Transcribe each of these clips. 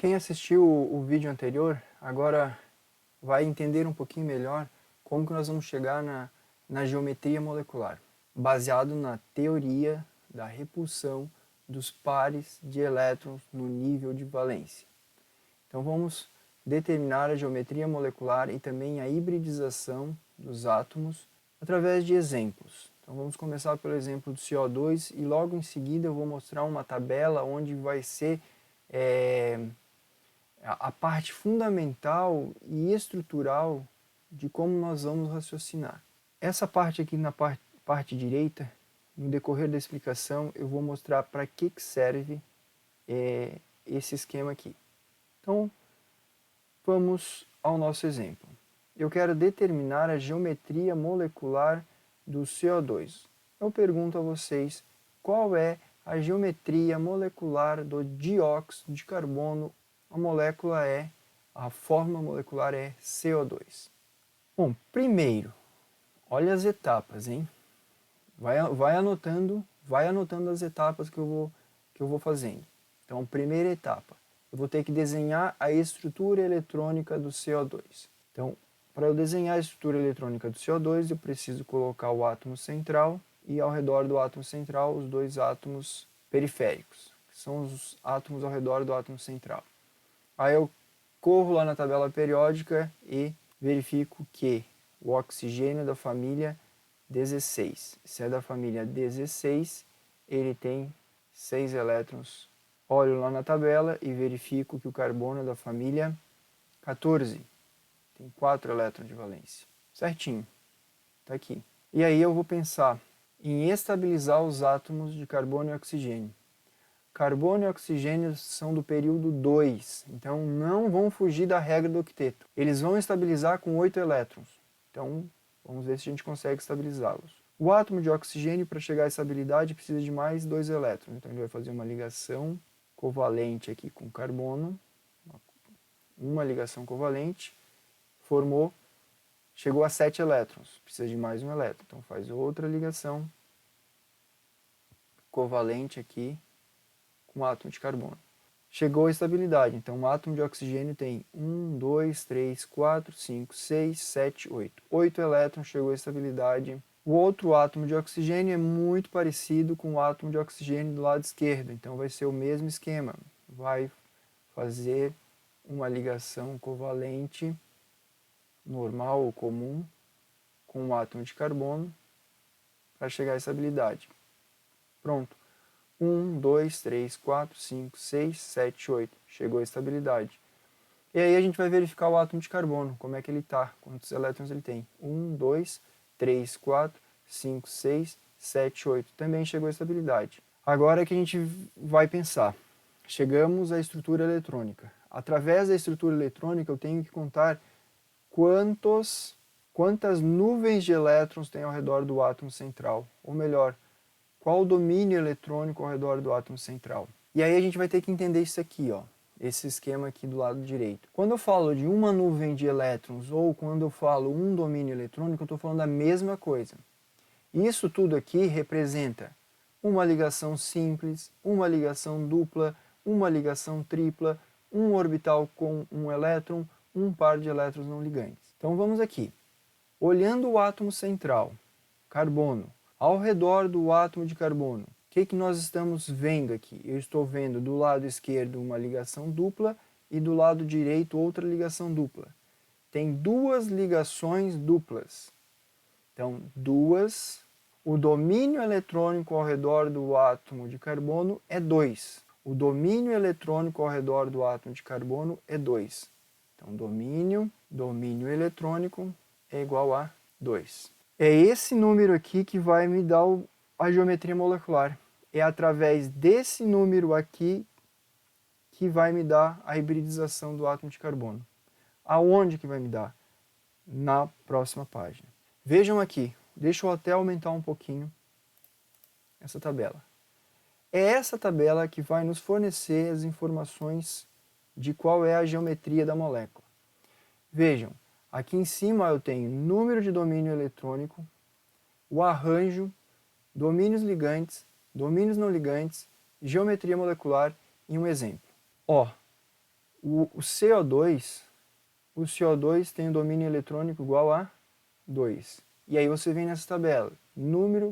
Quem assistiu o vídeo anterior, agora vai entender um pouquinho melhor como que nós vamos chegar na geometria molecular, baseado na teoria da repulsão dos pares de elétrons no nível de valência. Então vamos determinar a geometria molecular e também a hibridização dos átomos através de exemplos. Então vamos começar pelo exemplo do CO2 e logo em seguida eu vou mostrar uma tabela onde vai ser a parte fundamental e estrutural de como nós vamos raciocinar. Essa parte aqui na parte direita, no decorrer da explicação, eu vou mostrar para que serve esse esquema aqui. Então, vamos ao nosso exemplo. Eu quero determinar a geometria molecular do CO2. Eu pergunto a vocês qual é a geometria molecular do dióxido de carbono. A fórmula molecular é CO2. Bom, primeiro, olha as etapas, hein? Vai anotando as etapas que eu vou fazendo. Então, primeira etapa, eu vou ter que desenhar a estrutura eletrônica do CO2. Então, para eu desenhar a estrutura eletrônica do CO2, eu preciso colocar o átomo central e ao redor do átomo central os dois átomos periféricos, que são os átomos ao redor do átomo central. Aí eu corro lá na tabela periódica e verifico que o oxigênio da família 16, se é da família 16, ele tem 6 elétrons. Olho lá na tabela e verifico que o carbono é da família 14, tem 4 elétrons de valência. Certinho, está aqui. E aí eu vou pensar em estabilizar os átomos de carbono e oxigênio. Carbono e oxigênio são do período 2, então não vão fugir da regra do octeto. Eles vão estabilizar com 8 elétrons, então vamos ver se a gente consegue estabilizá-los. O átomo de oxigênio, para chegar à estabilidade, precisa de mais 2 elétrons, então ele vai fazer uma ligação covalente aqui com carbono, uma ligação covalente, chegou a 7 elétrons, precisa de mais um elétron, então faz outra ligação covalente aqui com o átomo de carbono. Chegou a estabilidade, então o átomo de oxigênio tem 1, 2, 3, 4, 5, 6, 7, 8. 8 elétrons, chegou a estabilidade. O outro átomo de oxigênio é muito parecido com o átomo de oxigênio do lado esquerdo, então vai ser o mesmo esquema. Vai fazer uma ligação covalente normal ou comum com o átomo de carbono para chegar à estabilidade. Pronto. 1, 2, 3, 4, 5, 6, 7, 8. Chegou a estabilidade. E aí a gente vai verificar o átomo de carbono, como é que ele está, quantos elétrons ele tem. 1, 2, 3, 4, 5, 6, 7, 8. Também chegou a estabilidade. Agora é que a gente vai pensar. Chegamos à estrutura eletrônica. Através da estrutura eletrônica eu tenho que contar quantas nuvens de elétrons tem ao redor do átomo central. Ou melhor, qual o domínio eletrônico ao redor do átomo central. E aí a gente vai ter que entender isso aqui, ó, esse esquema aqui do lado direito. Quando eu falo de uma nuvem de elétrons ou quando eu falo um domínio eletrônico, eu estou falando da mesma coisa. Isso tudo aqui representa uma ligação simples, uma ligação dupla, uma ligação tripla, um orbital com um elétron, um par de elétrons não ligantes. Então vamos aqui. Olhando o átomo central, carbono, ao redor do átomo de carbono, o que nós estamos vendo aqui? Eu estou vendo do lado esquerdo uma ligação dupla e do lado direito outra ligação dupla. Tem duas ligações duplas. Então, o domínio eletrônico ao redor do átomo de carbono é 2. O domínio eletrônico ao redor do átomo de carbono é 2. Então, domínio eletrônico é igual a 2. É esse número aqui que vai me dar a geometria molecular. É através desse número aqui que vai me dar a hibridização do átomo de carbono. Aonde que vai me dar? Na próxima página. Vejam aqui, deixa eu até aumentar um pouquinho essa tabela. É essa tabela que vai nos fornecer as informações de qual é a geometria da molécula. Vejam, aqui em cima eu tenho número de domínio eletrônico, o arranjo, domínios ligantes, domínios não ligantes, geometria molecular e um exemplo. Ó, O CO2, o CO2 tem um domínio eletrônico igual a 2. E aí você vem nessa tabela, número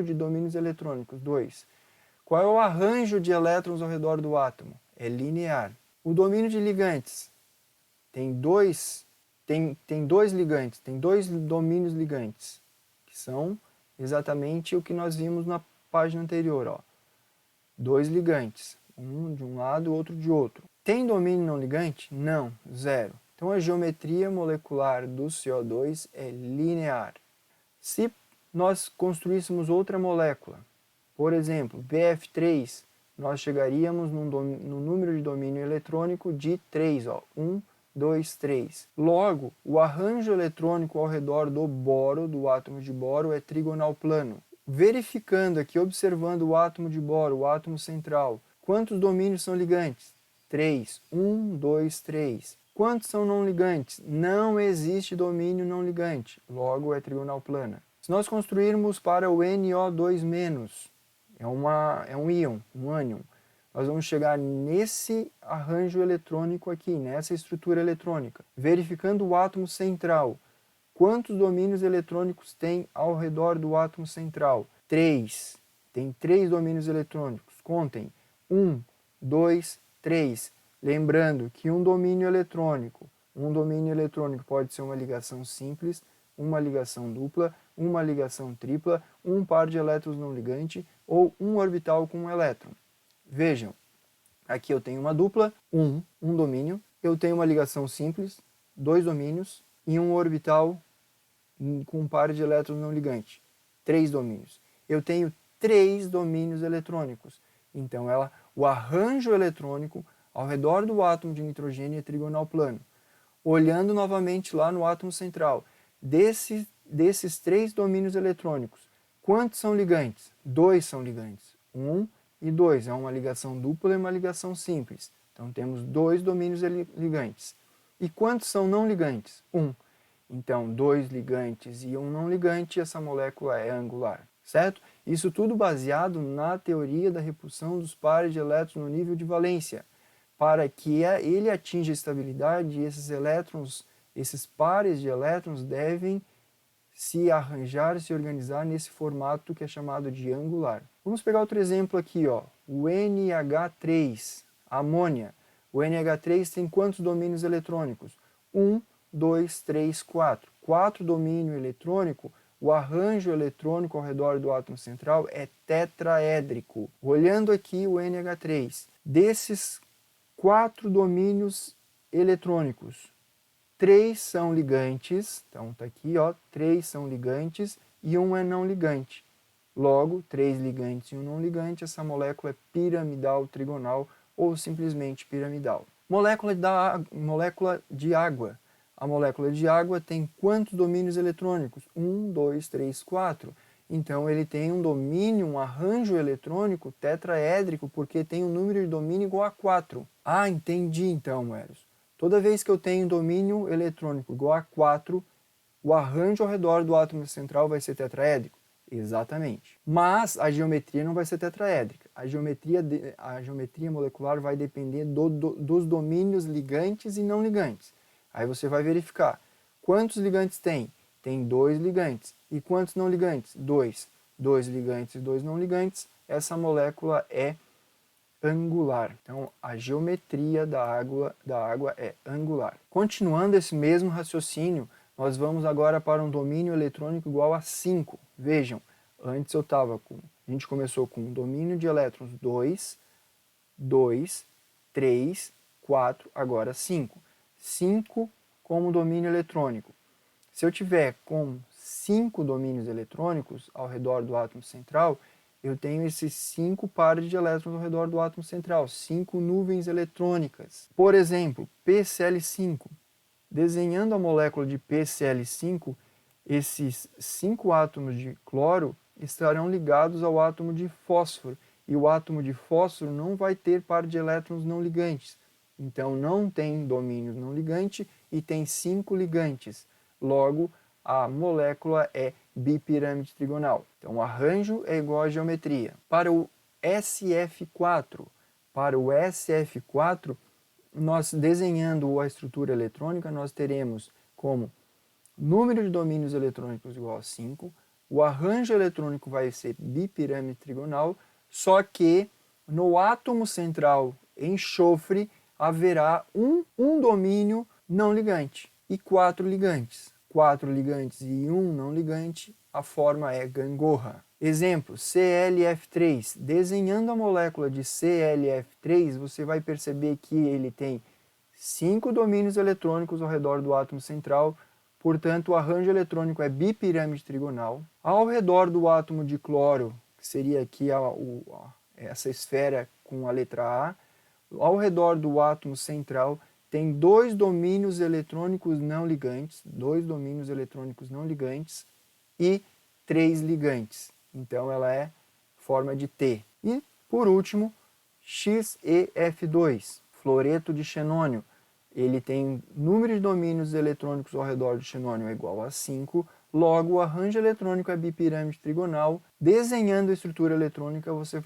de domínios eletrônicos, 2. Qual é o arranjo de elétrons ao redor do átomo? É linear. O domínio de ligantes tem dois ligantes, tem dois domínios ligantes, que são exatamente o que nós vimos na página anterior, ó. Dois ligantes, um de um lado, outro de outro. Tem domínio não ligante? Não, zero. Então a geometria molecular do CO2 é linear. Se nós construíssemos outra molécula, por exemplo, BF3, nós chegaríamos no número de domínio eletrônico de 3, ó, 1, 2, 3. Logo, o arranjo eletrônico ao redor do boro, do átomo de boro, é trigonal plano. Verificando aqui, observando o átomo de boro, o átomo central, quantos domínios são ligantes? 3. 1, 2, 3. Quantos são não ligantes? Não existe domínio não ligante, logo é trigonal plana. Se nós construirmos para o NO2-, é um íon, um ânion, nós vamos chegar nesse arranjo eletrônico aqui, nessa estrutura eletrônica, verificando o átomo central. Quantos domínios eletrônicos tem ao redor do átomo central? 3. Tem 3 domínios eletrônicos. Contem. 1, 2, 3. Lembrando que um domínio eletrônico pode ser uma ligação simples, uma ligação dupla, uma ligação tripla, um par de elétrons não ligante ou um orbital com um elétron. Vejam, aqui eu tenho uma dupla, um domínio, eu tenho uma ligação simples, 2 domínios, e um orbital com um par de elétrons não ligante, 3 domínios. Eu tenho 3 domínios eletrônicos, então o arranjo eletrônico ao redor do átomo de nitrogênio é trigonal plano. Olhando novamente lá no átomo central, desses 3 domínios eletrônicos, quantos são ligantes? 2 são ligantes, 1 e 2, é uma ligação dupla e uma ligação simples. Então temos 2 domínios ligantes. E quantos são não ligantes? 1. Então 2 ligantes e 1 não ligante, essa molécula é angular, certo? Isso tudo baseado na teoria da repulsão dos pares de elétrons no nível de valência. Para que ele atinja a estabilidade, esses pares de elétrons devem se arranjar, se organizar nesse formato que é chamado de angular. Vamos pegar outro exemplo aqui, ó, o NH3, amônia. O NH3 tem quantos domínios eletrônicos? 1, 2, 3, 4. 4 domínio eletrônico, o arranjo eletrônico ao redor do átomo central é tetraédrico. Olhando aqui o NH3, desses 4 domínios eletrônicos, 3 são ligantes, então está aqui, ó, 3 são ligantes e 1 é não ligante. Logo, 3 ligantes e 1 não ligante, essa molécula é piramidal trigonal ou simplesmente piramidal. Molécula de água. A molécula de água tem quantos domínios eletrônicos? 1, 2, 3, 4. Então ele tem um domínio, um arranjo eletrônico tetraédrico, porque tem um número de domínio igual a 4. Ah, entendi então, Eros. Toda vez que eu tenho domínio eletrônico igual a 4, o arranjo ao redor do átomo central vai ser tetraédrico? Exatamente. Mas a geometria não vai ser tetraédrica. A geometria molecular vai depender dos domínios ligantes e não ligantes. Aí você vai verificar. Quantos ligantes tem? Tem 2 ligantes. E quantos não ligantes? 2. 2 ligantes e 2 não ligantes. Essa molécula é angular. Então, a geometria da água é angular. Continuando esse mesmo raciocínio, nós vamos agora para um domínio eletrônico igual a 5. Vejam, antes a gente começou com um domínio de elétrons 2, 2, 3, 4, agora 5. 5 como domínio eletrônico. Se eu tiver com 5 domínios eletrônicos ao redor do átomo central, eu tenho esses 5 pares de elétrons ao redor do átomo central, 5 nuvens eletrônicas. Por exemplo, PCl5. Desenhando a molécula de PCl5, esses 5 átomos de cloro estarão ligados ao átomo de fósforo, e o átomo de fósforo não vai ter par de elétrons não ligantes. Então não tem domínio não ligante e tem 5 ligantes. Logo, a molécula é bipirâmide trigonal. Então o arranjo é igual à geometria. Para o SF4, nós desenhando a estrutura eletrônica, nós teremos como número de domínios eletrônicos igual a 5, o arranjo eletrônico vai ser bipirâmide trigonal, só que no átomo central enxofre haverá um domínio não ligante e 4 ligantes. 4 ligantes e 1 não ligante, a forma é gangorra. Exemplo, ClF3. Desenhando a molécula de ClF3, você vai perceber que ele tem 5 domínios eletrônicos ao redor do átomo central, portanto o arranjo eletrônico é bipirâmide trigonal. Ao redor do átomo de cloro, que seria aqui essa esfera com a letra A, ao redor do átomo central tem 2 domínios eletrônicos não ligantes, 2 domínios eletrônicos não ligantes e 3 ligantes. Então ela é forma de T. E por último, XeF2, fluoreto de xenônio. Ele tem número de domínios eletrônicos ao redor do xenônio é igual a 5, logo o arranjo eletrônico é bipirâmide trigonal. Desenhando a estrutura eletrônica, você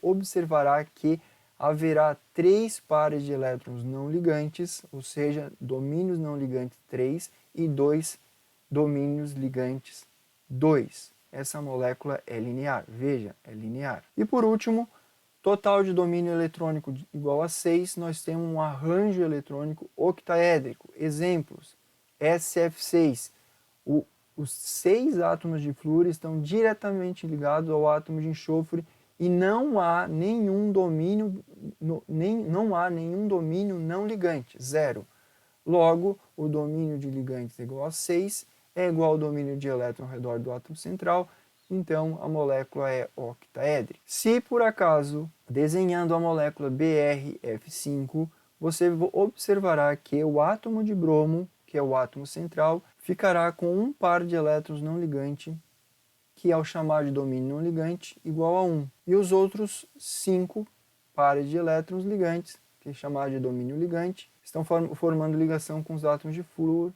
observará que haverá 3 pares de elétrons não ligantes, ou seja, domínios não ligantes 3 e 2 domínios ligantes 2. Essa molécula é linear, veja, é linear. E por último, total de domínio eletrônico igual a 6, nós temos um arranjo eletrônico octaédrico. Exemplos, SF6. Os 6 átomos de flúor estão diretamente ligados ao átomo de enxofre e não há nenhum domínio não ligante, 0. Logo, o domínio de ligantes é igual a 6, é igual ao domínio de elétron ao redor do átomo central, então a molécula é octaédrica. Se por acaso, desenhando a molécula BrF5, você observará que o átomo de bromo, que é o átomo central, ficará com um par de elétrons não ligante, que ao chamar de domínio não ligante, igual a 1. E os outros 5 pares de elétrons ligantes, que é chamado de domínio ligante, estão formando ligação com os átomos de flúor.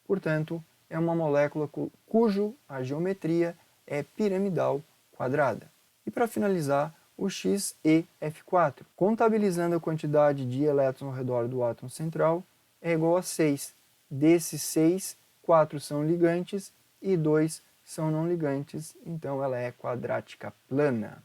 Portanto, é uma molécula cujo a geometria é piramidal quadrada. E para finalizar, o XeF4. Contabilizando a quantidade de elétrons ao redor do átomo central, é igual a 6. Desses 6, 4 são ligantes e 2 são não ligantes, então ela é quadrática plana.